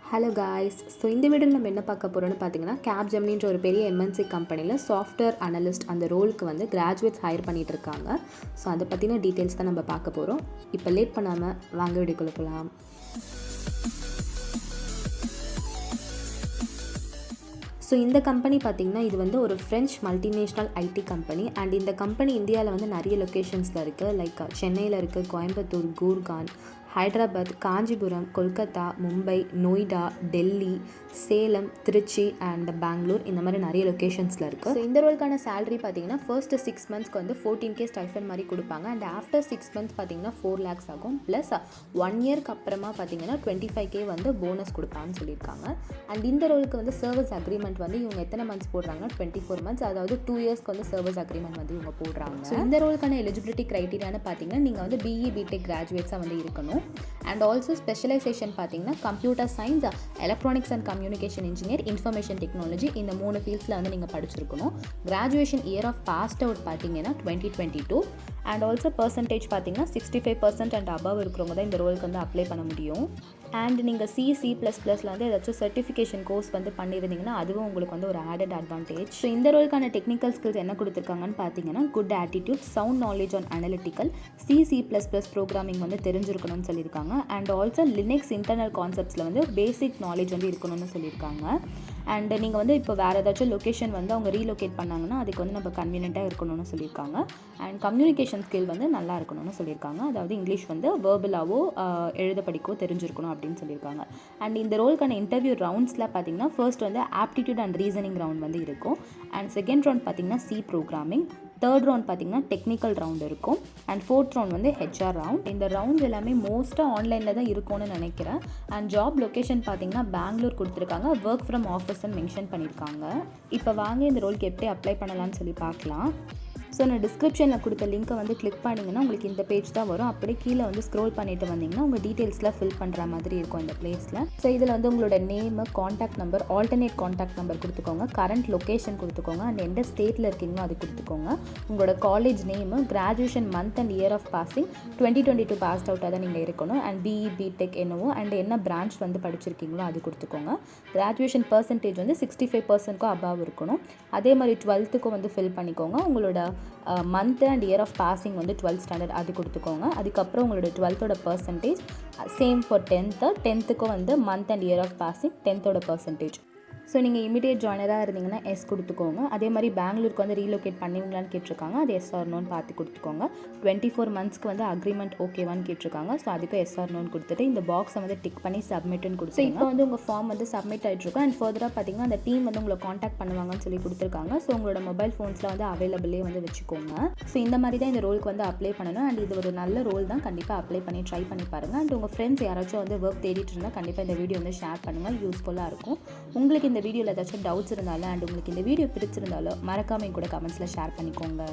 Hello guys. So இந்த வீடியோவில் நம்ம என்ன பார்க்க போகிறோம்னு பார்த்தீங்கன்னா, கேப்ஜெமினின்ற ஒரு பெரிய எம்என்சி கம்பெனியில் சாஃப்ட்வேர் அனலிஸ்ட் அந்த ரோலுக்கு வந்து கிராஜுவேட்ஸ் ஹையர் பண்ணிகிட்டு இருக்காங்க. ஸோ அதை பற்றின டீட்டெயில்ஸ் தான் நம்ம பார்க்க போகிறோம். இப்போ லேட் பண்ணாமல் வாங்க வீடியோக்குள்ள போகலாம். ஸோ இந்த கம்பெனி பார்த்திங்கன்னா, இது வந்து ஒரு French multinational IT company. And இந்த கம்பெனி இந்தியாவில் வந்து நிறைய லொக்கேஷன்ஸில் இருக்குது. லைக் சென்னையில் இருக்குது, கோயம்புத்தூர், கூர்கான், ஹைதராபாத், காஞ்சிபுரம், கொல்கத்தா, மும்பை, நொய்டா, டெல்லி, சேலம், திருச்சி அண்ட் பெங்களூர், இந்த மாதிரி நிறைய லொக்கேஷன்ஸில் இருக்குது. ஸோ இந்த ரோலுக்கான சேலரி பார்த்தீங்கன்னா ஃபர்ஸ்ட்டு 6 மந்த்ஸ்க்கு வந்து 14K ஸ்டைஃபன் மாதிரி கொடுப்பாங்க. அண்ட் ஆஃப்டர் 6 மந்த்ஸ் பார்த்தீங்கன்னா 4 lakhs ஆகும். ப்ளஸ் 1 இயர்க்கு அப்புறமா பார்த்தீங்கன்னா 25K வந்து போனஸ் கொடுப்பாங்கன்னு சொல்லியிருக்காங்க. அண்ட் இந்த ரோலுக்கு வந்து சர்வீஸ் அக்ரிமெண்ட் வந்து இவங்க எத்தனை மந்த்ஸ் போடுறாங்கன்னா 24 மந்த்ஸ், அதாவது 2 இயர்ஸ்க்கு வந்து சர்வீஸ் அக்ரிமெண்ட் வந்து இவங்க போடுறாங்க. ஸோ இந்த ரோலுக்கான எலிஜிபிலிட்டி க்ரைட்டீரியான்னு பார்த்தீங்கன்னா, நீங்கள் வந்து பிஇ பிடெக் கிராஜுவேட்ஸாக வந்து இருக்கணும். அண்ட் ஆல்சோ ஸ்பெஷலைசேஷன் பார்த்தீங்கன்னா computer science, electronics and communication engineer, information technology, இந்த 3 ஃபீல்ட்ஸில் வந்து நீங்கள் படிச்சிருக்கணும். Graduation year of passed out பார்த்தீங்கன்னா 2022. அண்ட் ஆல்சோ பர்சன்டேஜ் பார்த்தீங்கன்னா 65% அண்ட் அபவ் இருக்கிறவங்க தான் இந்த ரோலுக்கு வந்து அப்ளை பண்ண முடியும். அண்ட் நீங்கள் C++ல வந்து ஏதாச்சும் சர்டிஃபிகேஷன் கோர்ஸ் வந்து பண்ணியிருந்தீங்கன்னா அதுவும் உங்களுக்கு வந்து ஒரு ஆடட் அட்வான்டேஜ். ஸோ இந்த ரோலுக்கான டெக்னிக்கல் ஸ்கில்ஸ் என்ன கொடுத்துருக்காங்கன்னு பார்த்தீங்கன்னா, good attitude, sound knowledge on analytical, C++ programming வந்து தெரிஞ்சிருக்கணும்னு சொல்லியிருக்காங்க. அண்ட் ஆல்சோ லினக்ஸ் இன்டர்னல் கான்செப்ட்ஸில் வந்து பேசிக் நாலேஜ் வந்து இருக்கணும்னு சொல்லியிருக்காங்க. அண்ட் நீங்கள் வந்து இப்போ வேறு ஏதாச்சும் லொக்கேஷன் வந்து அவங்க ரீலொகேட் பண்ணாங்கன்னா அதுக்கு வந்து நம்ம கன்வீனியண்ட்டாக இருக்கணும்னு சொல்லியிருக்காங்க. அண்ட் கம்யூனிகேஷன் ஸ்கில் வந்து நல்லா இருக்கணும்னு சொல்லியிருக்காங்க. அதாவது இங்கிலீஷ் வந்து வேர்பலாவோ எழுத படிக்கவோ தெரிஞ்சிருக்கணும் அப்படின்னு சொல்லியிருக்காங்க. அண்ட் இந்த ரோலுக்கான இன்டர்வியூ ரவுண்ட்ஸில் பார்த்தீங்கன்னா ஃபர்ஸ்ட் வந்து ஆப்டிடியூட் அண்ட் ரீசனிங் ரவுண்ட் வந்து இருக்கும். அண்ட் செகண்ட் ரவுண்ட் பார்த்தீங்கன்னா C ப்ரோக்ராமிங், தேர்ட் ரவுண்ட் பார்த்தீங்கன்னா டெக்னிக்கல் ரவுண்ட் இருக்கும். அண்ட் ஃபோர்த் ரவுண்ட் வந்து HR ரவுண்ட். இந்த ரவுண்ட் எல்லாமே மோஸ்ட்டாக ஆன்லைனில் தான் இருக்கும்னு நினைக்கிறேன். அண்ட் ஜாப் லொக்கேஷன் பார்த்தீங்கன்னா பெங்களூர் கொடுத்துருக்காங்க. ஒர்க் ஃப்ரம் ஆஃபீஸ்ன்னு மென்ஷன் பண்ணியிருக்காங்க. இப்போ வாங்க இந்த ரோலுக்கு எப்படி அப்ளை பண்ணலாம்னு சொல்லி பார்க்கலாம். ஸோ நான் டிஸ்கிரிப்ஷனில் கொடுத்த லிங்க்கை வந்து கிளிக் பண்ணிங்கன்னா உங்களுக்கு இந்த பேஜ் தான் வரும். அப்படியே கீழே வந்து ஸ்க்ரோல் பண்ணிட்டு வந்தீங்கன்னா உங்கள் டீட்டெயில்ஸ்லாம் ஃபில் பண்ணுற மாதிரி இருக்கும் இந்த பிளேஸில். ஸோ இதில் வந்து உங்களோட name, contact number, alternate contact number கொடுத்துக்கோங்க, கரண்ட் லொக்கேஷன் கொடுத்துக்கோங்க, அண்ட் எந்த ஸ்டேட்டில் இருக்கீங்களோ அது கொடுத்துக்கோங்க. உங்களோட college name, graduation month and year of passing 2022 passed அவுட்டாக தான் நீங்கள் இருக்கணும். அண்ட் பிஇ பிடெக் என்னவோ அண்ட் என்ன பிரான்ச் வந்து படிச்சிருக்கீங்களோ அது கொடுத்துக்கோங்க. கிராஜுவேஷன் பர்சன்டேஜ் வந்து 65%க்கும் அபவ் இருக்கணும். அதே மாதிரி 12க்கும் வந்து ஃபில் பண்ணிக்கோங்க. உங்களோட month and year of passing வந்து 12th ஸ்டாண்டர்ட் அது கொடுத்துக்கோங்க. அதுக்கப்புறம் உங்களோட 12th percentage same for 10th வந்து month and year of passing 10th percentage. So நீங்கள் இமீடியட் ஜாயினராக இருந்தீங்கன்னா எஸ் கொடுத்துக்கோங்க. அதே மாதிரி பெங்களூருக்கு வந்து ரீலொகேட் பண்ணுவீங்களான்னு கேட்டிருக்காங்க. அது எஸ் ஆர் நோன்னு பார்த்து கொடுத்துக்கோங்க. 24 மந்த்ஸ்க்கு வந்து அக்ரிமெண்ட் ஓகேவான்னு கேட்டிருக்காங்க. ஸோ அதுக்கு எஸ் ஆர் நோன்னு கொடுத்துட்டு இந்த பாக்ஸை வந்து டிக் பண்ணி சப்மிட்னு கொடுத்து. ஸோ இப்போ வந்து உங்கள் ஃபார்ம் வந்து சப்மிட் ஆகிட்ருக்கும். அண்ட் ஃபர்தராக பார்த்தீங்கன்னா அந்த டீம் வந்து உங்களை காண்டாக்ட் பண்ணுவாங்கன்னு சொல்லி கொடுத்துருக்காங்க. ஸோ உங்களோட மொபைல் ஃபோன்ஸில் வந்து அவைலபிளே வந்து வச்சுக்கோங்க. ஸோ இந்த மாதிரி தான் இந்த ரோலுக்கு வந்து அப்ளை பண்ணணும். அண்ட் இது ஒரு நல்ல ரோல் தான், கண்டிப்பாக அப்ளை பண்ணி ட்ரை பண்ணி பாருங்கள். அண்ட் உங்கள் ஃப்ரெண்ட்ஸ் யாராச்சும் வந்து ஒர்க் தேடிட்டு இருந்தால் கண்டிப்பாக இந்த வீடியோ வந்து ஷேர் பண்ணுங்கள், யூஸ்ஃபுல்லாக இருக்கும். உங்களுக்கு இந்த வீடியோவில் ஏதாச்சும் டவுட்ஸ் இருந்தாலும் அண்ட் உங்களுக்கு இந்த வீடியோ பிடிச்சிருந்தாலும் மறக்காம கூட கமெண்ட்ஸில் ஷேர் பண்ணிக்கோங்க.